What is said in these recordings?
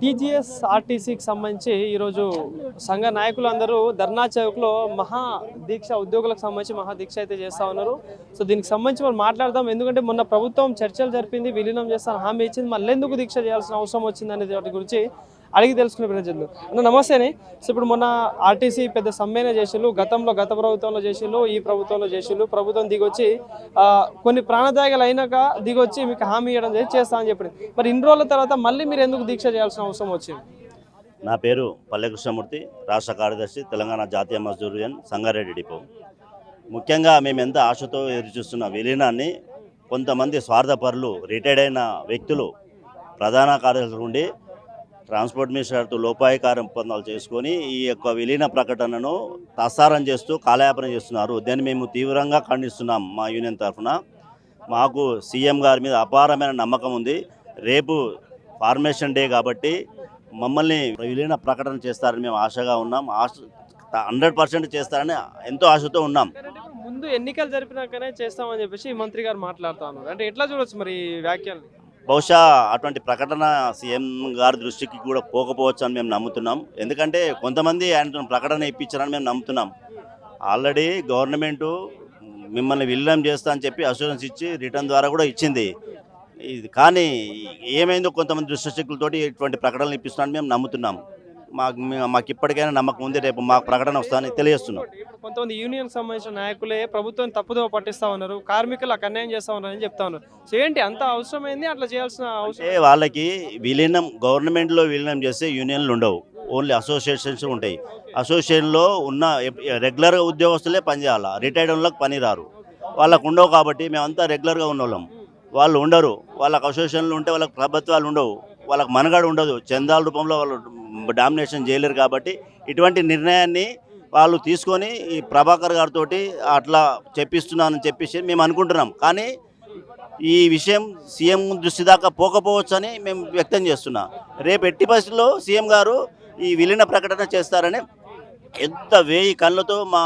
TGS ఆర్టీసీకి సంబంధించి ఈరోజు సంఘ నాయకులందరూ ధర్నా చౌక్లో మహా దీక్ష ఉద్యోగులకు సంబంధించి మహా దీక్ష అయితే చేస్తూ ఉన్నారు. సో దీనికి సంబంధించి మనం మాట్లాడదాం. ఎందుకంటే మొన్న ప్రభుత్వం చర్చలు జరిపింది, విలీనం చేస్తాను హామీ ఇచ్చింది, మళ్ళీ ఎందుకు దీక్ష చేయాల్సిన అవసరం వచ్చింది అనేది వాటి గురించి అడిగి తెలుసుకునే ప్రజలు. నమస్తేనే. సో ఇప్పుడు మొన్న ఆర్టీసీ పెద్ద సమ్మెనే చేసిళ్ళు, గత ప్రభుత్వంలో చేసిళ్ళు, ఈ ప్రభుత్వంలో చేసిళ్ళు. ప్రభుత్వం దిగొచ్చి కొన్ని ప్రాణత్యాగాలు అయినాక దిగొచ్చి మీకు హామీ ఇవ్వడం చేస్తా అని చెప్పింది. మరి ఇన్ని రోజుల తర్వాత మళ్ళీ మీరు ఎందుకు దీక్ష చేయాల్సిన అవసరం వచ్చింది? నా పేరు పల్లె కృష్ణమూర్తి, రాష్ట్ర కార్యదర్శి, తెలంగాణ జాతీయ మజ్దూర్ యూనియన్ సంగారెడ్డి డిపో. ముఖ్యంగా మేము ఎంత ఆశతో ఎదురుచూస్తున్న విలీనాన్ని కొంతమంది స్వార్థపరులు, రిటైర్డ్ అయిన వ్యక్తులు ప్రధాన కార్యదర్శులు ఉండి ట్రాన్స్పోర్ట్ మినిస్టర్తో లోపాయకార ఒప్పందాలు చేసుకొని ఈ యొక్క విలీన ప్రకటనను తసారం చేస్తూ కాలయాపన చేస్తున్నారు. దీన్ని మేము తీవ్రంగా ఖండిస్తున్నాం. మా యూనియన్ తరఫున మాకు సీఎం గారి మీద అపారమైన నమ్మకం ఉంది. రేపు ఫార్మేషన్ డే కాబట్టి మమ్మల్ని విలీన ప్రకటన చేస్తారని మేము ఆశగా ఉన్నాం. 100% చేస్తారని ఎంతో ఆశతో ఉన్నాం. ముందు ఎన్నికలు జరిపినాకనే చేస్తామని చెప్పేసి మంత్రి గారు మాట్లాడుతూ ఉన్నారు. అంటే ఎట్లా చూడొచ్చు మరి వ్యాఖ్యలు? బహుశా అటువంటి ప్రకటన సీఎం గారి దృష్టికి కూడా పోకపోవచ్చు అని మేము నమ్ముతున్నాం. ఎందుకంటే కొంతమంది ఆయన ప్రకటన ఇప్పించారని మేము నమ్ముతున్నాం. ఆల్రెడీ గవర్నమెంటు మిమ్మల్ని విలీనం చేస్తా అని చెప్పి అష్యూరెన్స్ ఇచ్చి రిటర్న్ ద్వారా కూడా ఇచ్చింది. కానీ ఏమైందో కొంతమంది దుష్టశక్తులతోటి ఇటువంటి ప్రకటనలు ఇప్పిస్తున్నారని మేము నమ్ముతున్నాం. మాకు ఇప్పటికైనా నమ్మకం ఉంది, రేపు మాకు ప్రకటన వస్తుందని తెలియజేస్తున్నాం. కొంతమంది యూనియన్ సంబంధించిన నాయకులే ప్రభుత్వం తప్పుదోవ పట్టిస్తా ఉన్నారు, కార్మికులకు అన్యాయం చేస్తా ఉన్నారని చెప్తా ఉన్నారు. సో ఏంటి అంత అవసరమైంది అట్లా చేయాల్సిన అవసరం? వాళ్ళకి విలీనం గవర్నమెంట్లో విలీనం చేస్తే యూనియన్లు ఉండవు, ఓన్లీ అసోసియేషన్స్ ఉంటాయి. అసోసియేషన్లో ఉన్న రెగ్యులర్ ఉద్యోగస్తులే పనిచేయాలి, రిటైర్డ్ వాళ్ళకి పని రారు. వాళ్ళకు ఉండవు కాబట్టి మేమంతా రెగ్యులర్గా ఉన్నోళ్ళం, వాళ్ళు ఉండరు. వాళ్ళకి అసోసియేషన్లు ఉంటే వాళ్ళకి ప్రభుత్వాలు ఉండవు, వాళ్ళకి మనగాడు ఉండదు, చందాల రూపంలో వాళ్ళు డామినేషన్ చేయలేరు. కాబట్టి ఇటువంటి నిర్ణయాన్ని వాళ్ళు తీసుకొని ఈ ప్రభాకర్ గారితో అట్లా చెప్పిస్తున్నానని చెప్పేసి మేము అనుకుంటున్నాం. కానీ ఈ విషయం సీఎం దృష్టి దాకా పోకపోవచ్చని మేము వ్యక్తం చేస్తున్నాం. రేపు ఎట్టి పరిస్థితుల్లో సీఎం గారు ఈ విలీన ప్రకటన చేస్తారని ఎంత 1000 కళ్ళతో మా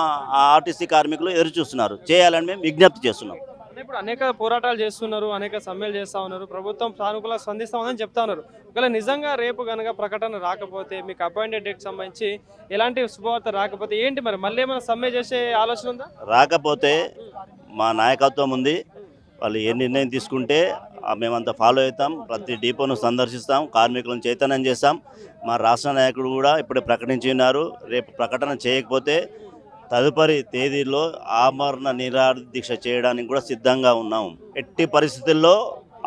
ఆర్టీసీ కార్మికులు ఎదురు చూస్తున్నారు. చేయాలని మేము విజ్ఞప్తి చేస్తున్నాం. ఇప్పుడు అనేక పోరాటాలు చేస్తున్నారు, అనేక సమ్మెలు చేస్తూ ఉన్నారు, ప్రభుత్వం సానుకూలంగా స్పందిస్తామని చెప్తా ఉన్నారు. ఒకవేళ నిజంగా రేపు కనుక ప్రకటన రాకపోతే, మీకు అపాయింటెడ్ డేట్కి సంబంధించి ఎలాంటి శుభవార్త రాకపోతే ఏంటి మరి? మళ్ళీ ఏమైనా సమ్మె చేసే ఆలోచన ఉందా? రాకపోతే మా నాయకత్వం ఉంది, వాళ్ళు ఏ నిర్ణయం తీసుకుంటే మేమంతా ఫాలో అవుతాం. ప్రతి డిపోను సందర్శిస్తాం, కార్మికులను చైతన్యం చేస్తాం. మా రాష్ట్ర నాయకుడు కూడా ఇప్పుడు ప్రకటించి ఉన్నారు, రేపు ప్రకటన చేయకపోతే తదుపరి తేదీలో ఆమరణ నిరాహార దీక్ష చేయడానికి కూడా సిద్ధంగా ఉన్నాం. ఎట్టి పరిస్థితుల్లో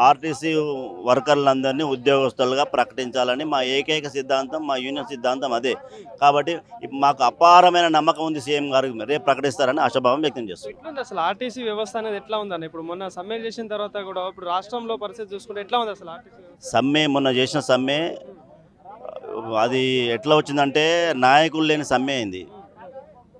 ఆర్టీసీ వర్కర్లందరినీ ఉద్యోగస్తులుగా ప్రకటించాలని మా ఏకైక సిద్ధాంతం, మా యూనియన్ సిద్ధాంతం అదే. కాబట్టి మాకు అపారమైన నమ్మకం ఉంది సీఎం గారు రేపు ప్రకటిస్తారని ఆశాభావం వ్యక్తం చేస్తుంది. అసలు ఆర్టీసీ వ్యవస్థ అనేది ఎట్లా ఉందని ఇప్పుడు మొన్న సమ్మె చేసిన తర్వాత కూడా ఇప్పుడు రాష్ట్రంలో పరిస్థితి చూసుకుంటే ఎట్లా ఉంది అసలు ఆర్టీసీ సమ్మె? మొన్న చేసిన సమ్మె అది ఎట్లా వచ్చిందంటే నాయకులు లేని సమ్మె అయింది.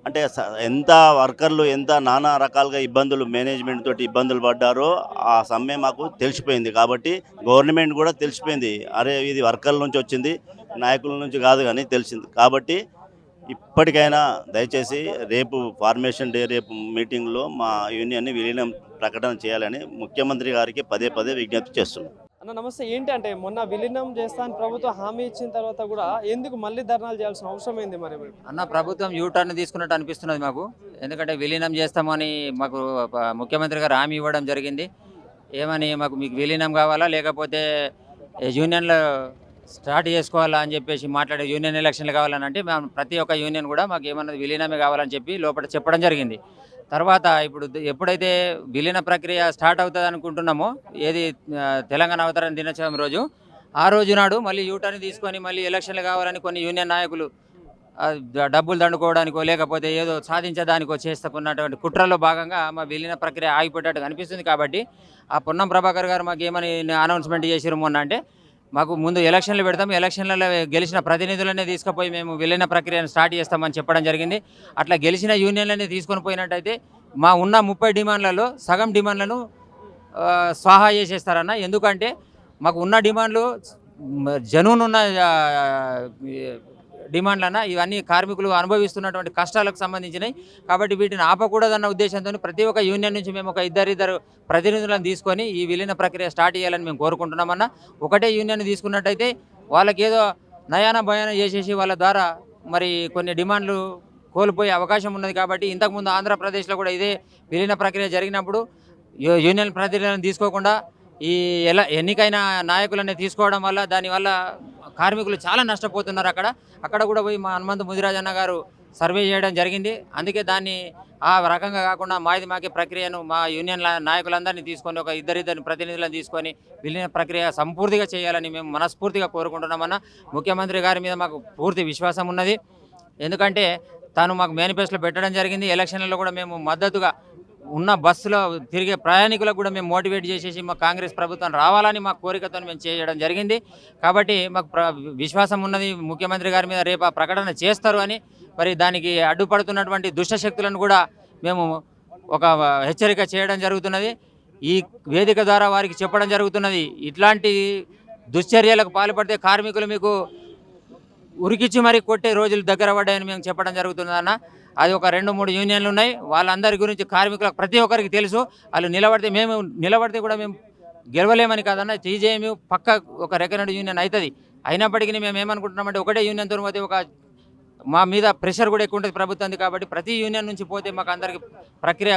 అంటే ఎంత వర్కర్లు ఎంత నానా రకాలుగా ఇబ్బందులు, మేనేజ్మెంట్ తోటి ఇబ్బందులు పడ్డారో ఆ సమ్మె మాకు తెలిసిపోయింది. కాబట్టి గవర్నమెంట్ కూడా తెలిసిపోయింది, అరే ఇది వర్కర్ల నుంచి వచ్చింది, నాయకుల నుంచి కాదు కానీ తెలిసింది. కాబట్టి ఇప్పటికైనా దయచేసి రేపు ఫార్మేషన్ డే రేపు మీటింగ్లో మా యూనియన్ని విలీనం ప్రకటన చేయాలని ముఖ్యమంత్రి గారికి పదే విజ్ఞప్తి చేస్తున్నాం. అన్న నమస్తే. ఏంటి అంటే మొన్న విలీనం చేస్తాను ప్రభుత్వం హామీ ఇచ్చిన తర్వాత కూడా ఎందుకు మళ్ళీ ధర్నాలు చేయాల్సిన అవసరం ఏంది మరి? అన్న ప్రభుత్వం యూటర్న్ తీసుకున్నట్టు అనిపిస్తున్నది మాకు. ఎందుకంటే విలీనం చేస్తామని మాకు ముఖ్యమంత్రి గారు హామీ ఇవ్వడం జరిగింది. ఏమని మాకు మీకు విలీనం కావాలా లేకపోతే యూనియన్లో స్టార్ట్ చేసుకోవాలా అని చెప్పేసి మాట్లాడే యూనియన్ ఎలక్షన్లు కావాలని అంటే మేము ప్రతి ఒక్క యూనియన్ కూడా మాకు ఏమన్నది విలీనమే కావాలని చెప్పి లోపల చెప్పడం జరిగింది. తర్వాత ఇప్పుడు ఎప్పుడైతే విలీన ప్రక్రియ స్టార్ట్ అవుతుంది అనుకుంటున్నామో, ఏది తెలంగాణ అవతరణ దినోత్సవం రోజు, ఆ రోజు నాడు మళ్ళీ యూటర్న్ తీసుకొని మళ్ళీ ఎలక్షన్లు కావాలని కొన్ని యూనియన్ నాయకులు డబ్బులు దండుకోవడానికో లేకపోతే ఏదో సాధించడానికో చేస్తున్నటువంటి కుట్రలో భాగంగా మా విలీన ప్రక్రియ ఆగిపోయేటట్టు కనిపిస్తుంది. కాబట్టి ఆ పొన్నం ప్రభాకర్ గారు మాకు ఏమని అనౌన్స్మెంట్ చేసారు మొన్న అంటే, మాకు ముందు ఎలక్షన్లు పెడతాం, ఎలక్షన్లలో గెలిచిన ప్రతినిధులనే తీసుకుపోయి మేము విలీన ప్రక్రియను స్టార్ట్ చేస్తామని చెప్పడం జరిగింది. అట్లా గెలిచిన యూనియన్లనే తీసుకొని పోయినట్టయితే మా ఉన్న 30 డిమాండ్లలో సగం డిమాండ్లను స్వాహా చేసేస్తారన్న. ఎందుకంటే మాకు ఉన్న డిమాండ్లు జనూనున్న డిమాండ్లన్నా ఇవన్నీ కార్మికులు అనుభవిస్తున్నటువంటి కష్టాలకు సంబంధించినవి. కాబట్టి వీటిని ఆపకూడదన్న ఉద్దేశంతో ప్రతి ఒక్క యూనియన్ నుంచి మేము ఒక ఇద్దరు ప్రతినిధులను తీసుకొని ఈ విలీన ప్రక్రియ స్టార్ట్ చేయాలని మేము కోరుకుంటున్నామన్నా. ఒకటే యూనియన్ తీసుకున్నట్టయితే వాళ్ళకి ఏదో నయాన భయాన చేసేసి వాళ్ళ ద్వారా మరి కొన్ని డిమాండ్లు కోల్పోయే అవకాశం ఉన్నది. కాబట్టి ఇంతకుముందు ఆంధ్రప్రదేశ్లో కూడా ఇదే విలీన ప్రక్రియ జరిగినప్పుడు యూనియన్ ప్రతినిధులను తీసుకోకుండా ఈ ఎన్నికైన నాయకులని తీసుకోవడం వల్ల దానివల్ల కార్మికులు చాలా నష్టపోతున్నారు. అక్కడ కూడా పోయి మా హనుమంతు ముదిరాజన్న గారు సర్వే చేయడం జరిగింది. అందుకే దాన్ని ఆ రకంగా కాకుండా మాది మాకే ప్రక్రియను మా యూనియన్ నాయకులందరినీ తీసుకొని ఒక ఇద్దరిద్దరిని ప్రతినిధులను తీసుకొని విలీన ప్రక్రియ సంపూర్తిగా చేయాలని మేము మనస్ఫూర్తిగా కోరుకుంటున్నామన్న. ముఖ్యమంత్రి గారి మీద మాకు పూర్తి విశ్వాసం ఉన్నది. ఎందుకంటే తాను మాకు మేనిఫెస్టోలో పెట్టడం జరిగింది. ఎలక్షన్లలో కూడా మేము మద్దతుగా ఉన్న బస్సులో తిరిగే ప్రయాణికులకు కూడా మేము మోటివేట్ చేసేసి మా కాంగ్రెస్ ప్రభుత్వం రావాలని మా కోరికతో మేము చేయడం జరిగింది. కాబట్టి మాకు విశ్వాసం ఉన్నది ముఖ్యమంత్రి గారి మీద రేపు ఆ ప్రకటన చేస్తారు అని. మరి దానికి అడ్డుపడుతున్నటువంటి దుష్టశక్తులను కూడా మేము ఒక హెచ్చరిక చేయడం జరుగుతున్నది. ఈ వేదిక ద్వారా వారికి చెప్పడం జరుగుతున్నది, ఇట్లాంటి దుశ్చర్యలకు పాల్పడితే కార్మికులు మీకు ఉరికిచ్చి మరీ కొట్టే రోజులు దగ్గర పడ్డాయని మేము చెప్పడం జరుగుతున్నదన్న. అది ఒక 2-3 యూనియన్లు ఉన్నాయి. వాళ్ళందరి గురించి కార్మికులకు ప్రతి ఒక్కరికి తెలుసు. వాళ్ళు నిలబడితే కూడా మేము గెలవలేమని కాదన్న. టీజేఎం పక్క ఒక రికగ్నైజ్డ్ యూనియన్ అవుతుంది. అయినప్పటికీ మేము ఏమనుకుంటున్నామంటే ఒకటే యూనియన్తో పోతే మా మీద ప్రెషర్ కూడా ఎక్కువ ఉంటుంది ప్రభుత్వం. కాబట్టి ప్రతి యూనియన్ నుంచి పోతే మాకు అందరికి ప్రక్రియ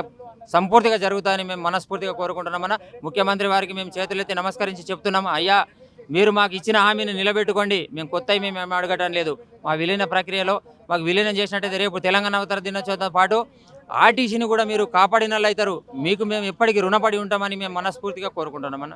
సంపూర్తిగా జరుగుతుందని మేము మనస్ఫూర్తిగా కోరుకుంటున్నామన్న. ముఖ్యమంత్రి వారికి మేము చేతులెత్తి నమస్కరించి చెప్తున్నాము, అయ్యా మీరు మాకు ఇచ్చిన హామీని నిలబెట్టుకోండి. మేము కొత్తవి మేము అడగటం లేదు. మా విలీన ప్రక్రియలో మాకు విలీనం చేసినట్టయితే రేపు తెలంగాణ అవతరణ దినోత్సవంతో పాటు ఆర్టీసీని కూడా మీరు కాపాడిన వాళ్ళు అవుతారు. మీకు మేము ఎప్పటికీ రుణపడి ఉంటామని మేము మనస్ఫూర్తిగా కోరుకుంటున్నామన్న.